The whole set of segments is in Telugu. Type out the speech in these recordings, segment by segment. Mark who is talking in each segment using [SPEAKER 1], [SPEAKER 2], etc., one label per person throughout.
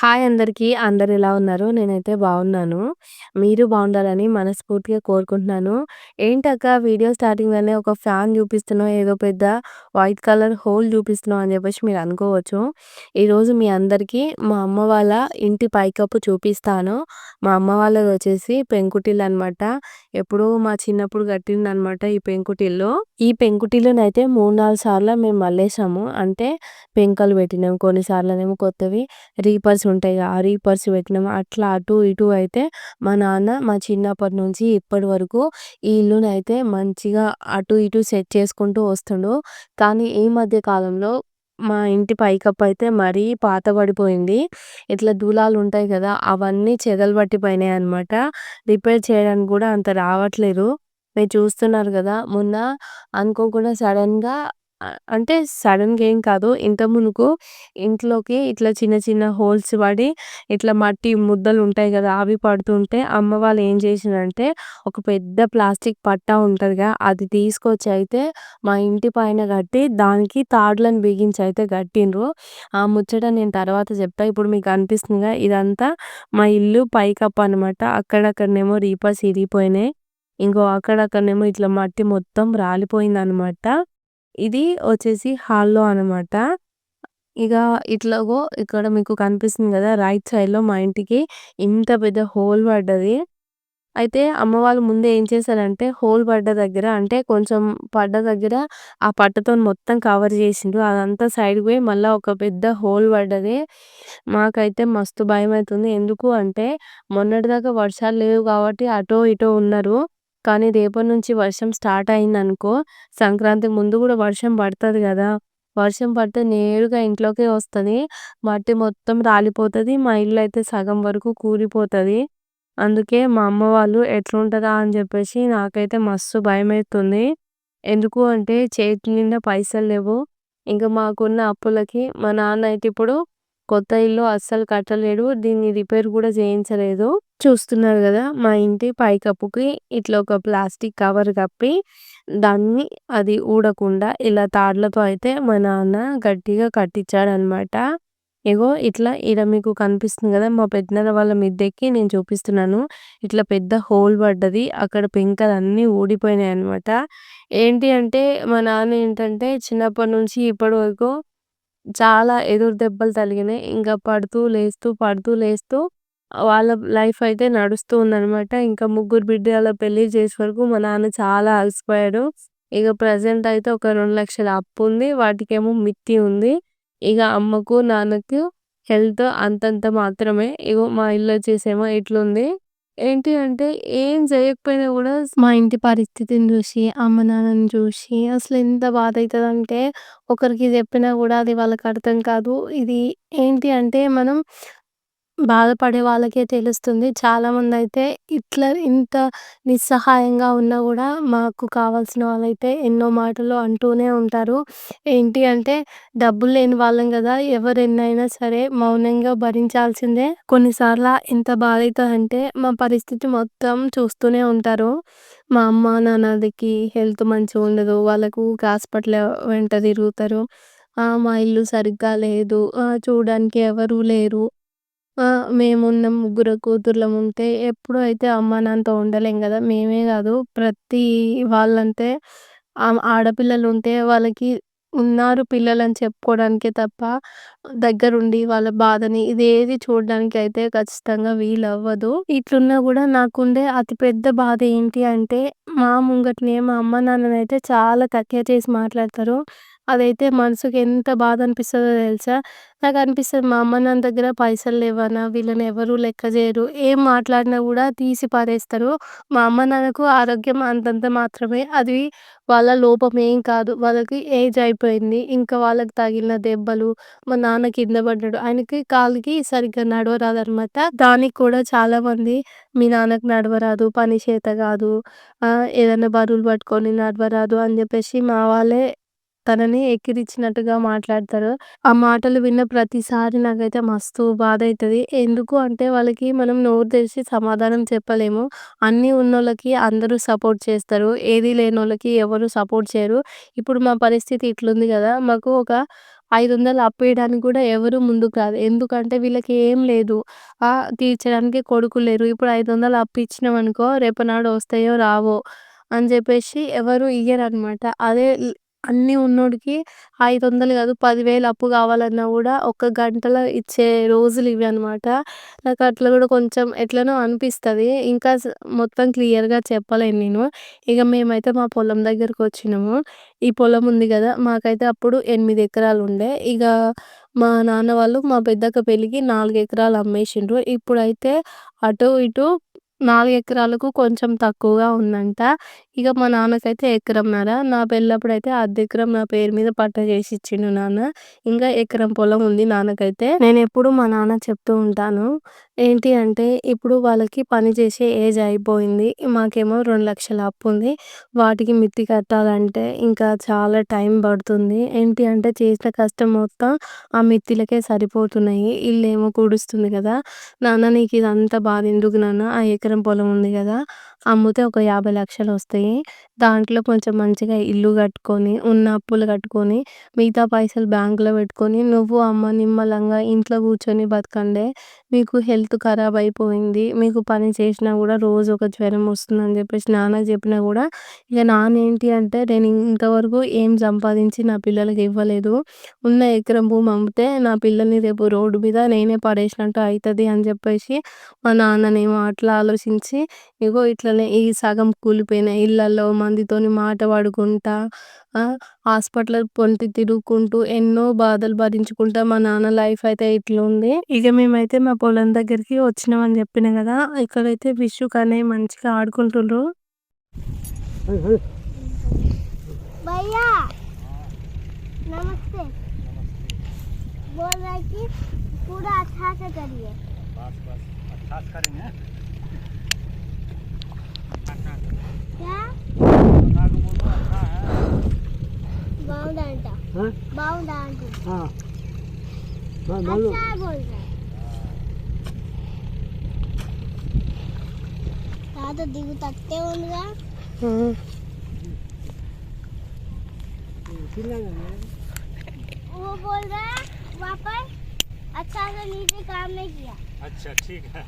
[SPEAKER 1] హాయ్ అందరికీ. అందరెలా ఉన్నారు? నేనైతే బావున్నాను. మీరు బావుండాలని మనస్ఫూర్తిగా కోరుకుంటున్నాను. ఏంటక్కా వీడియో స్టార్టింగ్‌లోనే ఒక ఫ్యాన్ చూపిస్తున్నావు, ఏదో పెద్ద వైట్ కలర్ హోల్ చూపిస్తున్నావు అని చెప్పేసి మీరు అనుకోవచ్చు. ఈరోజు మీ అందరికీ మా అమ్మ వాళ్ళ ఇంటి పైకప్పు చూపిస్తాను. మా అమ్మ వాళ్ళదొచ్చేసి పెంకుటిల్లనమాట. ఎప్పుడో మా చిన్నప్పుడు కట్టిందనమాట ఈ పెంకుటిల్లు. ఈ పెంకుటిల్లునైతే 3, 4 సార్లు మేము మల్లేసాము. అంటే పెంకలు పెట్టినాం. కొన్ని సార్లనేమో కొత్తవి రీపర్స్ ఉంటాయిగా, ఆ రీపర్స్ పెట్టినాం. అట్లా అటు ఇటు అయితే మా నాన్న మా చిన్నప్పటి నుంచి ఇప్పటి వరకు ఈ ఇల్లునైతే మంచిగా అటు ఇటు సెట్ చేసుకుంటూ వస్తుండు. కానీ ఈ మధ్య కాలంలో మా ఇంటి పైకప్పయితే మరీ పాతబడిపోయింది. ఇట్లా దూలాలుంటాయి గదా! అవన్నీ చెదలు పట్టిపోయినాయన్నమాట. రిపేర్ చేయడానికి గూడా అంత రావట్లేదు. మీరు చూస్తున్నారు గదా! మొన్న అనుకోకుండా సడెన్‌గా అంటే సడెన్‌గా ఏం కాదు. ఇంతకు మునుపు ఇంట్లోకి ఇట్లా చిన్న చిన్న హోల్స్ పడి ఇట్లా మట్టి ముద్దలుంటాయి గదా! అవి పడుతుంటే అమ్మ వాళ్ళు ఏం చేసిర్రంటే ఒక పెద్ద ప్లాస్టిక్ పట్టా ఉంటదిగా, అది తీసుకొచ్చయితే మా ఇంటి పైన కట్టి దానికి తాడులను బిగించయితే కట్టిండ్రు. ఆ ముచ్చట నేను తర్వాత చెప్తా. ఇప్పుడు మీకు కనిపిస్తుందిగా ఇదంతా మా ఇల్లు పైకప్పనమాట. అక్కడక్కడనేమో రీపర్స్ ఇరిగిపోయినాయి. ఇంకో అక్కడక్కడనేమో ఇట్లా మట్టి మొత్తం రాలిపోయిందనమాట. ఇది వచ్చేసి హాల్‌లో అనమాట. ఇగ ఇట్లాగో ఇక్కడ మీకు కనిపిస్తుంది గదా! రైట్ సైడ్‌లో మా ఇంటికి ఇంత పెద్ద హోల్ పడ్డది. అయితే అమ్మ వాళ్ళు ముందే ఏం చేశారంటే హోల్ పడ్డ దగ్గర అంటే కొంచెం పడ్డ దగ్గర ఆ పట్టతోని మొత్తం కవర్ చేసిండ్రు. అదంతా సైడ్‌కి పోయి మళ్ళా ఒక పెద్ద హోల్ పడ్డది. మాకైతే మస్తు భయమైతుంది. ఎందుకు అంటే మొన్నటిదాకా వర్షాలు లేవు కాబట్టి అటో ఇటో ఉన్నారు. కానీ రేపటి నుంచి వర్షం స్టార్ట్ అయిందనుకో, సంక్రాంతి ముందు గూడా వర్షం పడతది గదా! వర్షం పడితే నేరుగా ఇంట్లోకే వస్తది. మట్టి మొత్తం రాలిపోతది. మా ఇల్లయితే సగం వరకు కూలిపోతది. అందుకే మా అమ్మ వాళ్ళు ఎట్లుంటదా అని జెప్పేసి నాకైతే మస్తు భయమైతుంది. ఎందుకు అంటే చేతి నిండా పైసలు లెవ్వు. ఇంక మాకున్న అప్పులకి మా నాన్న అయితే ఇప్పుడు కొత్త ఇల్లు అస్సలు కట్టలేడు. దీన్ని రిపేర్ గూడా చేయించలేదు. చూస్తున్నారు గదా! మా ఇంటి పైకప్పుకి ఇట్లా ఒక ప్లాస్టిక్ కవర్ కప్పి దాన్ని అది ఊడకుండా ఇలా తాడ్లతో అయితే మా నాన్న గట్టిగా కట్టించాడనమాట. ఇగో ఇట్లా ఈడ మీకు కనిపిస్తుంది గదా! మా పెద్దనాన్న వాళ్ళ మిద్దెకి నేను చూపిస్తున్నాను. ఇట్లా పెద్ద హోల్ పడ్డది. అక్కడ పెంకలన్నీ ఊడిపోయినాయన్నమాట. ఏంటి అంటే మా నాన్న ఏంటంటే చిన్నప్పటి నుంచి ఇప్పటి వరకు చాలా ఎదురు దెబ్బలు తగిలినాయి. ఇంక పడుతూ, లేస్తూ, పడుతూ, లేస్తూ వాళ్ళ లైఫ్ అయితే నడుస్తూ ఉందనమాట. ఇంకా ముగ్గురు బిడ్డల పెళ్లి చేసే వరకు మా నాన్న చాలా అలసిపోయాడు. ఇగ ప్రెజెంట్ అయితే ఒక 2,00,000 అప్పుంది. వాటికేమో మిత్తి ఉంది. ఇగ అమ్మకు, నాన్నకు హెల్త్ అంతంత మాత్రమే. ఇగో మా ఇల్లొచ్చేసేమో ఇట్లుంది. ఏంటి అంటే ఏం జేయకపోయినా గూడా మా ఇంటి పరిస్థితిని జూసి, అమ్మ నాన్నని జూసి అసలెంత బాధయితదంటే ఒకరికి జెప్పినా గూడా అది వాళ్ళకి అర్థం కాదు. ఇది ఏంటి అంటే మనం బాధపడే వాళ్ళకే తెలుస్తుంది. చాలామందయితే ఇట్లా ఇంత నిస్సహాయంగా ఉన్నా గూడా మాకు కావాల్సిన వాళ్ళైతే ఎన్నో మాటలు అంటూనే ఉంటారు. ఏంటి అంటే డబ్బులు లేని వాళ్ళం గదా! ఎవరెన్నైనా సరే మౌనంగా భరించాల్సిందే. కొన్నిసార్ల ఎంత బాధయితదంటే మా పరిస్థితి మొత్తం చూస్తూనే ఉంటారు. మా అమ్మ, నాన్నలకి హెల్త్ మంచిగుండదు. వాళ్ళకు ఊకే హాస్పిటల్ వెంట తిరుగుతారు. మా ఇల్లు సరిగ్గా లేదు. చూడడానికి ఎవరు లేరు. మేమున్నాం, ముగ్గురు కూతుర్లముంటే ఎప్పుడూ అయితే అమ్మా, నాన్నతో ఉండలేం గదా! మేమే గాదు ప్రతి వాళ్ళంతే ఆడపిల్లలుంటే వాళ్ళకి ఉన్నారు పిల్లలని చెప్పుకోవడానికే తప్ప, దగ్గరుండి వాళ్ళ బాధని ఇదేది చూడడానికైతే ఖచ్చితంగా వీలవ్వదు. ఇట్లున్నా గూడా నాకుండే అతి పెద్ద బాధ ఏంటి అంటే, మా ముంగటనే మా అమ్మ, నాన్ననైతే చాలా తక్కువ చేసి మాట్లాడతారు. అదైతే మనసుకి ఎంత బాధ అనిపిస్తదో తెలుసా? నాకనిపిస్తది మా అమ్మ, నాన్న దగ్గర పైసలు లేవనా, వీళ్ళని ఎవరు లెక్క జేయరు. ఏం మాట్లాడినా గూడా తీసి పారేస్తారు. మా అమ్మ, నాన్నకు ఆరోగ్యం అంతంత మాత్రమే. అది వాళ్ళ లోపమేం కాదు. వాళ్ళకి ఏజ్ అయిపోయింది. ఇంకా వాళ్ళకి తగిలిన దెబ్బలు, మా నాన్న కింద పడ్డాడు. ఆయనకి కాలుకి సరిగ్గా నడవరాదనమాట. దానికి కూడా చాలామంది మీ నాన్నకి నడవరాదు, పని చేత గాదు, ఏదైనా బరువులు పట్టుకొని నడవరాదు అని జెప్పేసి మా వాళ్ళే తనని ఎక్కిరించినట్టుగా మాట్లాడతారు. ఆ మాటలు విన్న ప్రతిసారి నాకైతే మస్తు బాధైతది. ఎందుకు అంటే వాళ్ళకి మనం నోరు తెరిచి సమాధానం చెప్పలేము. అన్నీ ఉన్నోళ్ళకి అందరూ సపోర్ట్ చేస్తారు. ఏది లేనోళ్ళకి ఎవరు సపోర్ట్ చేయరు. ఇప్పుడు మా పరిస్థితి ఇట్లుంది గదా! మాకు ఒక 500 అప్పీయడానికి గూడా ఎవరు ముందుకు రారు. ఎందుకంటే వీళ్ళకి ఏం లేదు. తీర్చడానికి కొడుకులు లేరు. ఇప్పుడు 500 అప్పిచ్చినామనుకో రేపనాడు వస్తాయో రావో అని జెప్పేసి ఎవరు ఇయ్యరనమాట. అదే అన్నీ ఉన్నోడికి 500 గాదు 10,000 అప్పు గావాలన్నా గూడా ఒక గంటలో ఇచ్చే రోజులు ఇవి అనమాట. నాకట్లా గూడా కొంచెం ఎట్లనో అనిపిస్తది. ఇంకా మొత్తం క్లియర్‌గా చెప్పలేను నేను. ఇగ మేమైతే మా పొలం దగ్గరకొచ్చినాము. ఈ పొలం ఉంది గదా! మాకైతే అప్పుడు 8 ఎకరాలుండే. ఇగ మా నాన్న వాళ్ళు మా పెద్దక్క పెళ్ళికి 4 ఎకరాలు అమ్మేసిండ్రు. ఇప్పుడైతే అటు ఇటు 4 ఎకరాలకు కొంచెం తక్కువగా ఉందంట. ఇగ మా నాన్నకైతే ఎకరంన్నర. నా పెళ్ళప్పుడైతే అర్ధెకరం నా పేరు మీద పట్టా చేసిచ్చిండు నాన్న. ఇంకా ఎకరం పొలం ఉంది నాన్నకైతే. నేనెప్పుడు మా నాన్నకి చెప్తూ ఉంటాను. ఏంటి అంటే ఇప్పుడు వాళ్ళకి పని చేసే ఏజ్ అయిపోయింది. మాకేమో 2,00,000 అప్పుంది. వాటికి మిత్తి కట్టాలంటే ఇంకా చాలా టైం పడుతుంది. ఏంటి అంటే చేసిన కష్టం మొత్తం ఆ మిత్తిలకే సరిపోతున్నాయి. ఇల్లేమో కుడుస్తుంది గదా! నాన్న నీకిదంతా బాధెందుకు నాన్న ఆ ఎకరం పొలం ఉంది గదా! అమ్మితే ఒక 50,00,000 వస్తాయి. దాంట్లో కొంచెం మంచిగా ఇల్లు కట్టుకొని, ఉన్న అప్పులు కట్టుకొని, మిగతా పైసలు బ్యాంక్‌లో పెట్టుకొని, నువ్వు, అమ్మ నిమ్మలంగా ఇంట్లో కూర్చొని బతకండే. మీకు హెల్త్ ఖరాబ్ అయిపోయింది. మీకు పని చేసినా గూడా రోజు ఒక జ్వరం వస్తుందని జెప్పేసి నాన్నకి చెప్పినా గూడా, ఇగ నాన్నేంటి అంటే నేను ఇంతవరకు ఏం సంపాదించి నా పిల్లలకి ఇవ్వలేదు. ఉన్న ఎకరం భూమి అమ్మితే నా పిల్లల్ని రేపు రోడ్డు మీద నేనే పడేసినట్టు అయితది అని జెప్పేసి మా నాన్ననేమో అట్లా ఆలోచించి ఇగో ఇట్లనే ఈ సగం కూలిపోయిన ఇళ్ళల్లో మందితోని మాట పడుకుంటా, హాస్పిటల్ పొంటి తిరుగుకుంటూ ఎన్నో బాధలు భరించుకుంటా మా నాన్న లైఫ్ అయితే ఇట్లుంది. ఇగ మేమైతే మా పొలం దగ్గరికి వచ్చినామని చెప్పినా గదా! ఇక్కడైతే విషు, కన్నయ్య మంచిగా ఆడుకుంటుండ్రు.
[SPEAKER 2] भैया नमस्ते। बोल रहे कि पूरा अच्छा से करिए।
[SPEAKER 3] बस अच्छा से करेंगे।
[SPEAKER 2] क्या
[SPEAKER 3] बता को बोलो अच्छा है।
[SPEAKER 2] बाऊ डांटा
[SPEAKER 3] हाँ
[SPEAKER 2] बाऊ डांटू
[SPEAKER 3] हाँ
[SPEAKER 2] अच्छा है बोल रहे तो दिगु तकते होंगे। वो बोल रहा है वहाँ पर अच्छा से नीचे काम नहीं किया।
[SPEAKER 3] अच्छा ठीक है।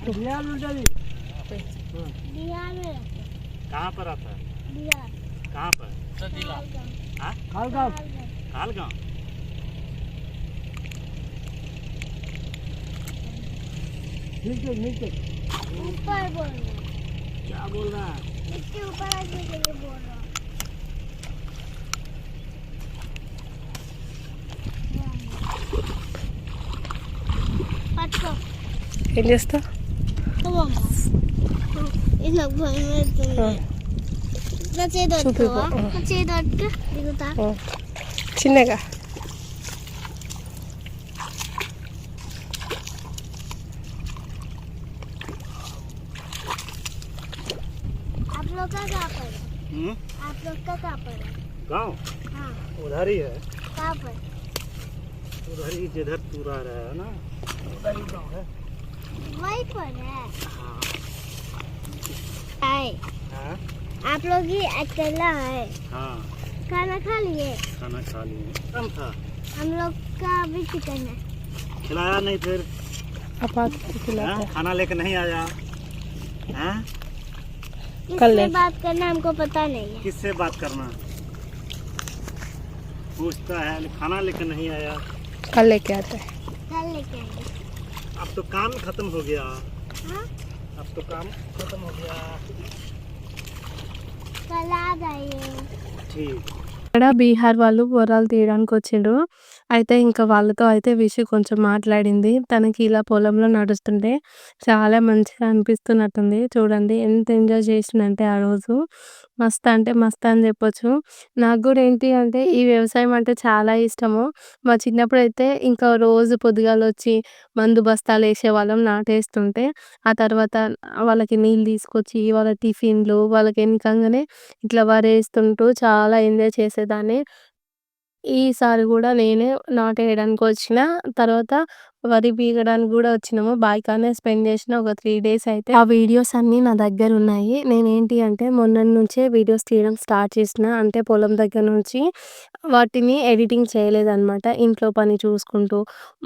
[SPEAKER 2] बिहार में रखे
[SPEAKER 3] कहाँ पर आता है?
[SPEAKER 2] बिहार
[SPEAKER 3] कहाँ पर? हाँ
[SPEAKER 2] खालगांव
[SPEAKER 3] खालगांव।
[SPEAKER 2] नीचे ऊपर बोल रहा है।
[SPEAKER 3] क्या बोल रहा है?
[SPEAKER 2] इसके ऊपर आने के लिए बोल रहा हूँ। पटको
[SPEAKER 1] ఏం చేస్తా?
[SPEAKER 2] मम्मा ఇలా భయమవుతుంది. నా చేతి పట్టుకోవా? నా చేతి పట్టుకో దిగుతా.
[SPEAKER 1] చిన్నగా
[SPEAKER 2] आप लोग का कहाँ पर है? आप लोग का कहाँ पर है?
[SPEAKER 3] गाँव
[SPEAKER 2] हाँ
[SPEAKER 3] उधर ही है।
[SPEAKER 2] कहाँ पर?
[SPEAKER 3] उधर ही जिधर तू रह रहा है ना उधर ही गाँव है।
[SPEAKER 2] वहीं पर है।
[SPEAKER 3] हाँ
[SPEAKER 2] हाय
[SPEAKER 3] हाँ
[SPEAKER 2] आप लोग ही अकेला है।
[SPEAKER 3] हाँ
[SPEAKER 2] खाना खा लिए?
[SPEAKER 3] खाना खा लिए। कम था
[SPEAKER 2] हम लोग का भी चिकन है।
[SPEAKER 3] खिलाया नहीं फिर? हाँ? खाना लेके नहीं आया? हाँ?
[SPEAKER 2] किससे बात करना हमको पता नहीं है।
[SPEAKER 3] किससे बात करना? पूछता है खाना लेके नहीं आया।
[SPEAKER 1] कल लेके आता है।
[SPEAKER 2] कल लेके आएंगे।
[SPEAKER 3] अब तो काम खत्म हो गया।
[SPEAKER 2] हाँ
[SPEAKER 3] अब तो काम खत्म हो गया।
[SPEAKER 2] कल आ जाइए।
[SPEAKER 3] ठीक
[SPEAKER 1] ఇక్కడ బీహార్ వాళ్ళు బొరాలు తీయడానికి వచ్చిండ్రు. అయితే ఇంకా వాళ్ళతో అయితే విషు కొంచెం మాట్లాడింది. తనకి ఇలా పొలంలో నడుస్తుంటే చాలా మంచిగా అనిపిస్తున్నట్టుంది. చూడండి ఎంత ఎంజాయ్ చేసిందంటే ఆ రోజు. మస్త్ అంటే మస్త్ అని చెప్పొచ్చు. నాకు గూడా ఏంటి అంటే ఈ వ్యవసాయం అంటే చాలా ఇష్టము. మా చిన్నప్పుడైతే ఇంకా రోజు పొద్దుగాలొచ్చి మందు బస్తాలేసేవాళ్ళం నాటేస్తుంటే. ఆ తర్వాత వాళ్ళకి నీళ్ళు తీసుకొచ్చి వాళ్ళ టిఫిన్‌లు వాళ్ళకి ఎనకంగానే ఇట్లా వరేస్తుంటూ చాలా ఎంజాయ్ చేసేదాన్ని. ఈసారి గూడా నేనే నాటేయడానికొచ్చిన. తర్వాత వరి పీకడానికి గూడా వచ్చినాము. బాయికాడనే స్పెండ్ చేసిన ఒక 3 డేస్ అయితే. ఆ వీడియోస్ అన్నీ నా దగ్గరున్నాయి. నేనేంటి అంటే మొన్నటి నుంచే వీడియోస్ తీయడం స్టార్ట్ చేసిన. అంటే పొలం దగ్గర నుంచి వాటిని ఎడిటింగ్ చేయలేదనమాట. ఇంట్లో పని చూసుకుంటూ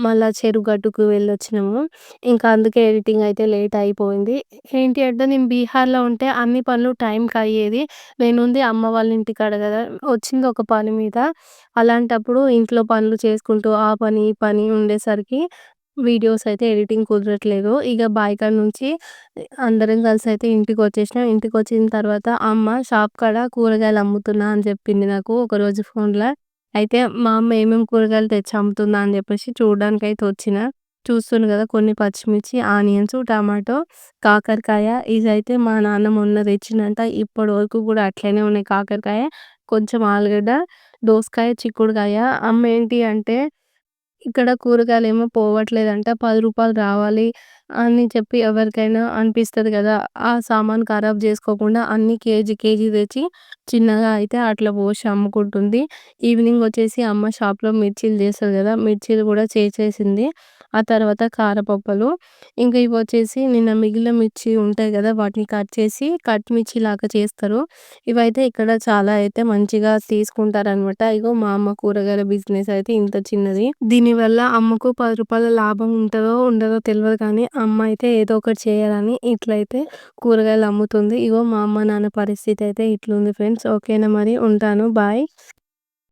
[SPEAKER 1] మళ్ళా చెరువు గట్టుకు వెళ్ళొచ్చినాము. ఇంకా అందుకే ఎడిటింగ్ అయితే లేట్ అయిపోయింది. ఏంటి అంటే నేను బీహార్‌లో ఉంటే అన్ని పనులు టైంకయ్యేది. నేనుంది అమ్మ వాళ్ళ ఇంటికాడ గదా! వచ్చింది ఒక పని మీద. అలాంటప్పుడు ఇంట్లో పనులు చేసుకుంటూ ఆ పని, ఈ పని ఉండేసరికి వీడియోస్ అయితే ఎడిటింగ్ కుదరట్లేదు. ఇగ బాయికాడ నుంచి అందరం కలిసయితే ఇంటికొచ్చేసినాం. ఇంటికొచ్చిన తర్వాత అమ్మ షాప్ కాడ కూరగాయలు అమ్ముతున్నా అని చెప్పింది నాకు ఒకరోజు ఫోన్‌ల. అయితే మా అమ్మ ఏమేమి కూరగాయలు తెచ్చి అమ్ముతుందా అని చెప్పేసి చూడడానికైతే వచ్చిన. చూస్తుండు గదా! కొన్ని పచ్చిమిర్చి, ఆనియన్స్, టమాటో, కాకరకాయ ఇదైతే మా నాన్న మొన్న తెచ్చిండంట. ఇప్పటి వరకు కూడా అట్లనే ఉన్నాయి కాకరకాయ, కొంచెం ఆలుగడ్డ, దోసకాయ, చిక్కుడుకాయ. అమ్మ ఏంటి అంటే ఇక్కడ కూరగాయలేమో పోవట్లేదంట. రూ. 10 రావాలి అని చెప్పి ఎవరికైనా అనిపిస్తది గదా! ఆ సామాను ఖరాబ్ జేసుకోకుండా అన్నీ కేజీ, కేజీ తెచ్చి చిన్నగా అయితే అట్లా పోసి అమ్ముకుంటుంది. ఈవినింగ్ వచ్చేసి అమ్మ షాప్‌లో మిర్చీలు చేస్తది గదా! మిర్చీలు గూడా చేసేసింది. ఆ తర్వాత కారపప్పులు. ఇంకా ఇవొచ్చేసి నిన్న మిగిలిన మిర్చి ఉంటాయి గదా! వాటిని కట్ చేసి కట్ మిర్చిలాగా చేస్తారు. ఇవైతే ఇక్కడ చాలా అయితే మంచిగా తీసుకుంటారనమాట. ఇగో మా అమ్మ కూరగాయల బిజినెస్ అయితే ఇంత చిన్నది. దీనివల్ల అమ్మకు రూ. 10 లాభం ఉంటదో, ఉండదో తెలవదు కానీ అమ్మ అయితే ఏదో ఒకటి చేయాలని ఇట్లయితే కూరగాయలు అమ్ముతుంది. ఇగో మా అమ్మ, నాన్న పరిస్థితి అయితే ఇట్లుంది ఫ్రెండ్స్. ఓకేనా మరి ఉంటాను. బాయ్.